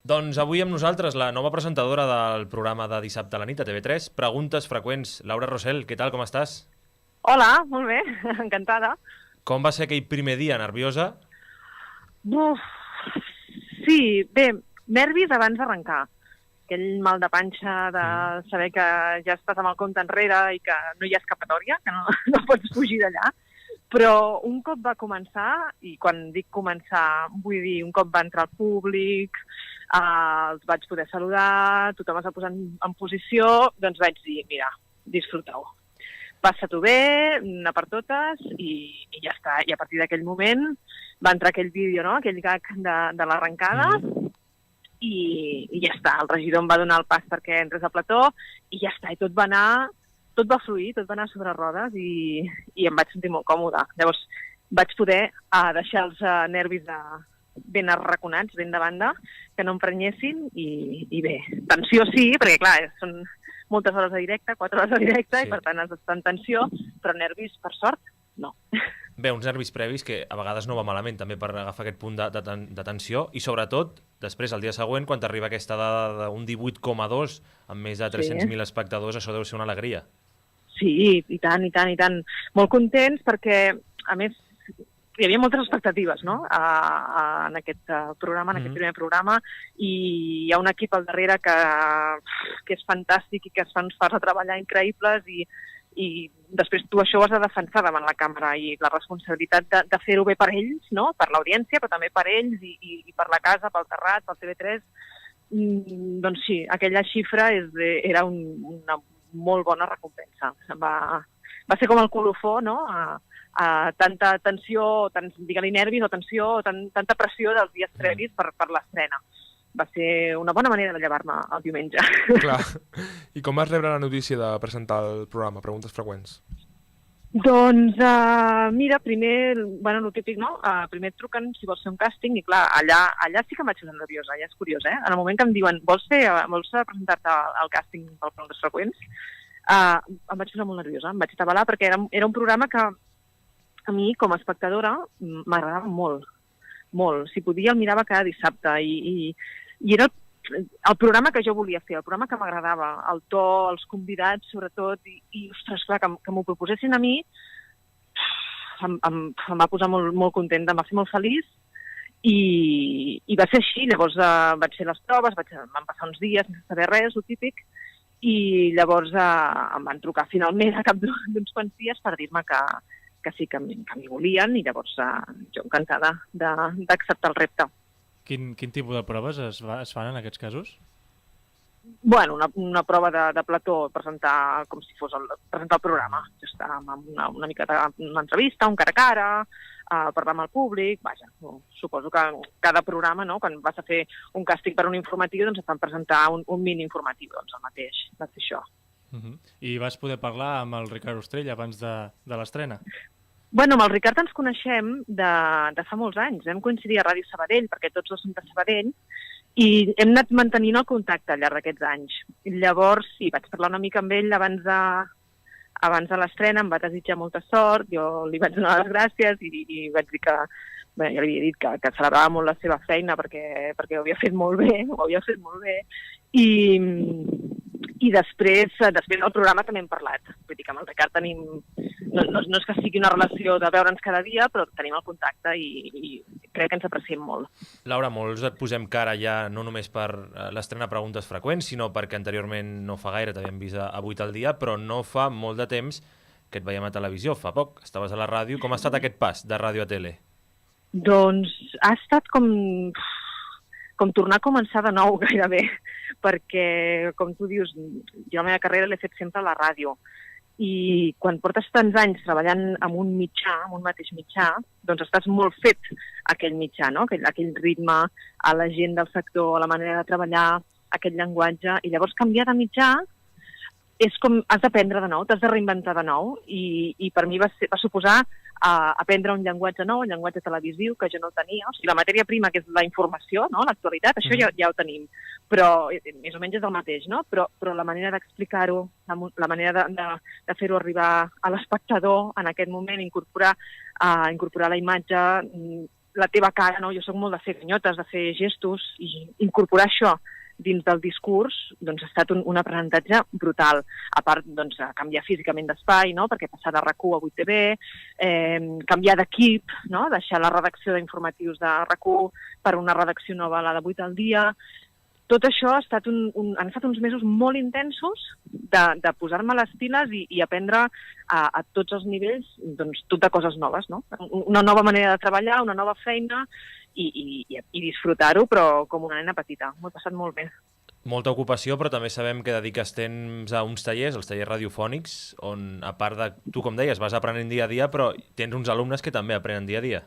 Doncs avui amb nosaltres la nova presentadora del programa de dissabte a la nit a TV3, Preguntes freqüents. Laura Rosell, què tal, com estàs? Hola, molt bé, encantada. Com va ser aquell primer dia? Nerviosa? Buf, sí, bé, nervis abans d'arrencar. Aquell mal de panxa de saber que ja estàs amb el compte enrere i que no hi ha escapatòria, que no, no pots fugir d'allà. Però un cop va començar, i quan dic començar vull dir un cop va entrar al públic, els vaig poder saludar, tothom es va posar en posició, doncs vaig dir, mira, disfruteu. Passa-t'ho bé, anar per totes i ja està. I a partir d'aquell moment va entrar aquell vídeo, no? Aquell gag de l'arrencada i ja està. El regidor em va donar el pas perquè entres al plató i ja està. I tot va fluir, tot va anar sobre rodes i em vaig sentir molt còmoda. Llavors vaig poder deixar els nervis ben arraconats, ben de banda, que no em prenyessin i bé, tensió sí, perquè clar, són moltes hores de directe, 4 hores de directe, sí. I per tant has d'estar en tensió, però nervis, per sort, no. Bé, uns nervis previs que a vegades no va malament també per agafar aquest punt de tensió i sobretot, després, el dia següent, quan t'arriba aquesta dada d'un 18,2 amb més de 300.000 espectadors, això deu ser una alegria. Sí, i tant, i tant, i tant. Molt contents perquè, a més, hi havia moltes expectatives, no?, en aquest programa, en aquest primer programa, i hi ha un equip al darrere que és fantàstic i que es fan uns fars de treballar increïbles i després tu això ho has de defensar davant la càmera i la responsabilitat de fer-ho bé per ells, no?, per l'audiència, però també per ells i per la casa, pel Terrat, pel TV3. Doncs sí, aquella xifra era una molt bona recompensa. Va ser com el colofó, no?, tanta tensió, digue-li nervis o tensió, tanta pressió dels dies previs per l'estrena. Va ser una bona manera de llevar-me el diumenge. Clar. I com vas rebre la notícia de presentar el programa, Preguntes freqüents? Doncs, mira, primer, el típic, no? Primer et truquen si vols fer un càsting i clar, allà sí que em vaig posar nerviosa, allà és curiós, eh? En el moment que em diuen, vols presentar-te al càsting pel Preguntes freqüents, em vaig posar molt nerviosa, em vaig atabalar perquè era un programa que a mi, com a espectadora, m'agradava molt, molt. Si podia, el mirava cada dissabte i era el programa que jo volia fer, el programa que m'agradava, el to, els convidats, sobretot, i ostres, clar, que m'ho proposessin a mi, em va posar molt, molt contenta, em va fer molt feliç i va ser així. Llavors vaig fer les proves, van passar uns dies sense saber res, el típic, i llavors em van trucar finalment a cap d'uns quants dies per dir-me que sí que m'hi volien i llavors jo encantada d'acceptar el repte. Quin tipus de proves es fan en aquests casos? Bueno, una prova de plató, presentar com si fos presentar el programa. Ja està, amb una miqueta una entrevista, un cara a cara, parlar amb el públic, vaja, suposo que cada programa, no?, quan vas a fer un càsting per un informatiu, doncs et fan presentar un mini informatiu, doncs el mateix, va ser això. I vas poder parlar amb el Ricard Ostrell abans de l'estrena? Bueno, amb el Ricard ens coneixem de fa molts anys. Vam coincidir a Ràdio Sabadell, perquè tots dos som de Sabadell, i hem anat mantenint el contacte al llarg d'aquests anys. Llavors, sí, vaig parlar una mica amb ell abans de l'estrena, em va desitjar molta sort, jo li vaig donar les gràcies i vaig dir que, bé, ja li havia dit que celebrava molt la seva feina perquè ho havia fet molt bé, i després del programa també hem parlat. Vull dir que amb el Ricard tenim... No és que sigui una relació de veure'ns cada dia, però tenim el contacte i crec que ens apreciem molt. Laura, molts et posem cara ja no només per l'estrena Preguntes freqüents, sinó perquè anteriorment no fa gaire t'havíem vist a 8 al dia, però no fa molt de temps que et veiem a televisió, fa poc. Estaves a la ràdio. Com ha estat aquest pas de ràdio a tele? Doncs ha estat com tornar a començar de nou gairebé, perquè, com tu dius, jo la meva carrera l'he fet sempre a la ràdio, i quan portes tants anys treballant amb un mateix mitjà, doncs estàs molt fet a aquell mitjà, no?, aquell ritme, a la gent del sector, a la manera de treballar, aquest llenguatge, i llavors canviar de mitjà és com has d'aprendre de nou, t'has de reinventar de nou, i per mi va suposar aprendre un llenguatge nou, un llenguatge televisiu que jo no tenia. O sigui, la matèria prima, que és la informació, no?, l'actualitat, això ja ho tenim, però més o menys és el mateix, no? Però la manera d'explicar-ho, la manera de fer-ho arribar a l'espectador en aquest moment, incorporar la imatge, la teva cara, no? Jo soc molt de fer ganyotes, de fer gestos, i incorporar això dins del discurs doncs, ha estat un aprenentatge brutal. A part, doncs, canviar físicament d'espai, no? Perquè passar de RAC1 a 8TV, canviar d'equip, no? Deixar la redacció d'informatius de RAC1 per una redacció nova, la de 8 al dia. Tot això han estat uns mesos molt intensos de posar-me les piles i aprendre a tots els nivells doncs, tot de coses noves, no? Una nova manera de treballar, una nova feina, i disfrutar-ho, però com una nena petita. M'ho he passat molt bé. Molta ocupació, però també sabem que dediques temps a uns tallers, els tallers radiofònics, on, a part de, tu com deies, vas aprenent dia a dia, però tens uns alumnes que també aprenen dia a dia.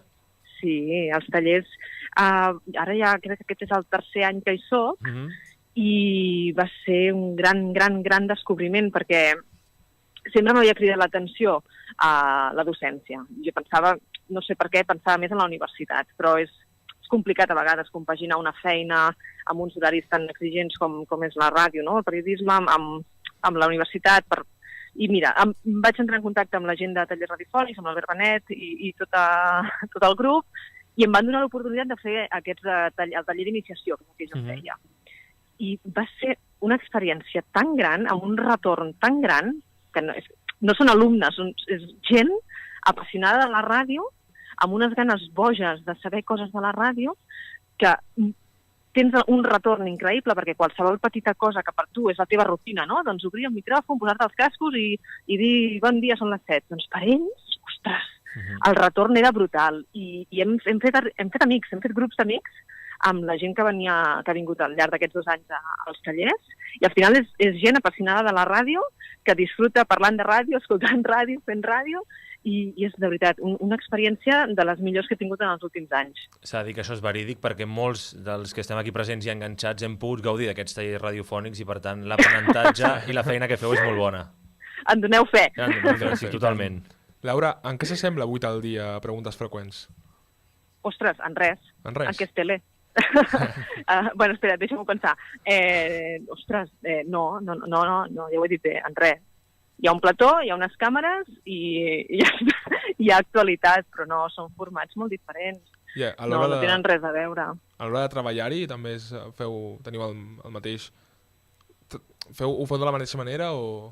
Sí, els tallers... ara ja crec que aquest és el tercer any que hi soc, i va ser un gran descobriment, perquè sempre m'havia cridat l'atenció a la docència. Jo pensava, no sé per què, pensava més en la universitat, però és complicat a vegades compaginar una feina amb uns horaris tan exigents com és la ràdio, no? El periodisme, amb la universitat. I mira, vaig entrar en contacte amb la gent de tallers radiofònics, amb l'Albert Benet i tot el grup, i em van donar l'oportunitat de fer el taller d'iniciació, que jo feia. I va ser una experiència tan gran, amb un retorn tan gran, que no són alumnes, és gent apassionada de la ràdio, amb unes ganes boges de saber coses de la ràdio, que tens un retorn increïble, perquè qualsevol petita cosa que per tu és la teva rutina, no? Doncs obrir el micròfon, posar-te els cascos i dir bon dia, són les 7. Doncs per ells, ostres, el retorn era brutal. I hem fet amics, hem fet grups d'amics amb la gent que ha vingut al llarg d'aquests 2 anys als tallers, i al final és gent apassionada de la ràdio, que disfruta parlant de ràdio, escoltant ràdio, fent ràdio, i és, de veritat, una experiència de les millors que he tingut en els últims anys. S'ha de dir que això és verídic, perquè molts dels que estem aquí presents i enganxats hem pogut gaudir d'aquests tallers radiofònics i, per tant, l'aprenentatge i la feina que feu és molt bona. En doneu fe. Sí, totalment. Laura, en què s'assembla 8 al dia a Preguntes Freqüents? Ostres, en res. En res? En què és tele? Bueno, espera, deixa'm-ho pensar. Ostres, no, ja ho he dit bé, en res. Hi ha un plató, hi ha unes càmeres i hi ha actualitat, però no, són formats molt diferents. No tenen res a veure. A l'hora de treballar-hi també teniu el mateix... Ho feu de la mateixa manera o...?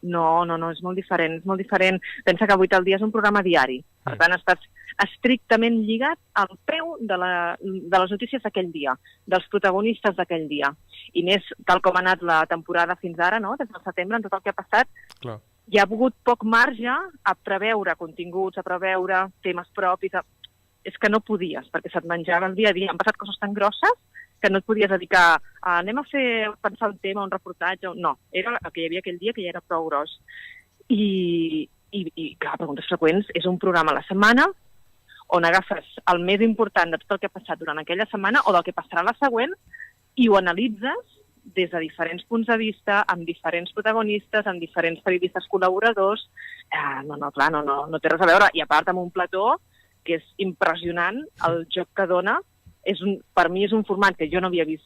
No, és molt diferent, és molt diferent. Pensa que 8 al dia és un programa diari. Per tant, estàs estrictament lligat al peu de les notícies d'aquell dia, dels protagonistes d'aquell dia. I més, tal com ha anat la temporada fins ara, no? Des del setembre, en tot el que ha passat, clar, hi ha hagut poc marge a preveure continguts, a preveure temes propis. És que no podies, perquè se't menjava el dia a dia. Han passat coses tan grosses que no et podies dedicar a anem a pensar un tema, un reportatge... No, era el que hi havia aquell dia, que ja era prou gros. I clar, Preguntes Freqüents és un programa a la setmana on agafes el més important de tot el que ha passat durant aquella setmana o del que passarà la següent i ho analitzes des de diferents punts de vista, amb diferents protagonistes, amb diferents periodistes col·laboradors. No té res a veure. I a part amb un plató que és impressionant, el joc que dona. Per mi és un format que jo no havia vist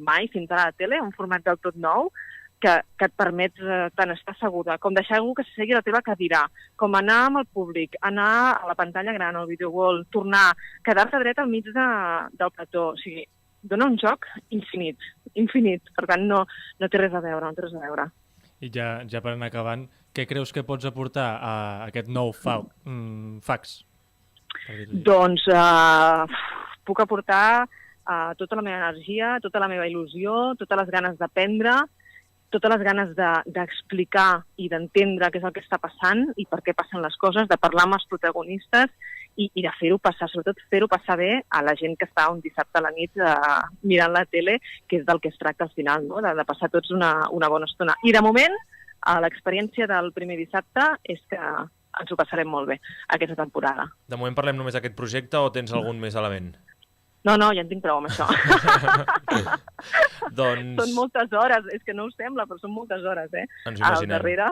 mai fins ara a la tele, un format del tot nou, que et permet tant estar asseguda, com deixar algú que s'assegui a la teva cadira, com anar amb el públic, anar a la pantalla gran, al videowall, tornar, quedar-te dret al mig del plató. O sigui, dona un joc infinit. Per tant, no té res a veure, I ja per anar acabant, què creus que pots aportar a aquest nou fax? Doncs puc aportar tota la meva energia, tota la meva il·lusió, totes les ganes d'aprendre, totes les ganes d'explicar i d'entendre què és el que està passant i per què passen les coses, de parlar amb els protagonistes i de fer-ho passar, sobretot fer-ho passar bé a la gent que està un dissabte a la nit mirant la tele, que és del que es tracta al final, no? De passar tots una bona estona. I de moment, l'experiència del primer dissabte és que ens ho passarem molt bé aquesta temporada. De moment parlem només d'aquest projecte o tens algun més a la ment? No, ja en tinc prou amb això. Doncs... Són moltes hores, és que no us sembla, però són moltes hores, Ens ho imaginem. Al darrere.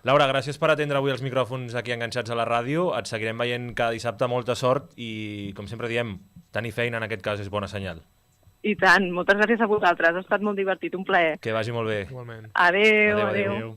Laura, gràcies per atendre avui els micròfons aquí enganxats a la ràdio. Et seguirem veient cada dissabte, molta sort i, com sempre diem, tenir feina en aquest cas és bona senyal. I tant, moltes gràcies a vosaltres, ha estat molt divertit, un plaer. Que vagi molt bé. Igualment. Adéu.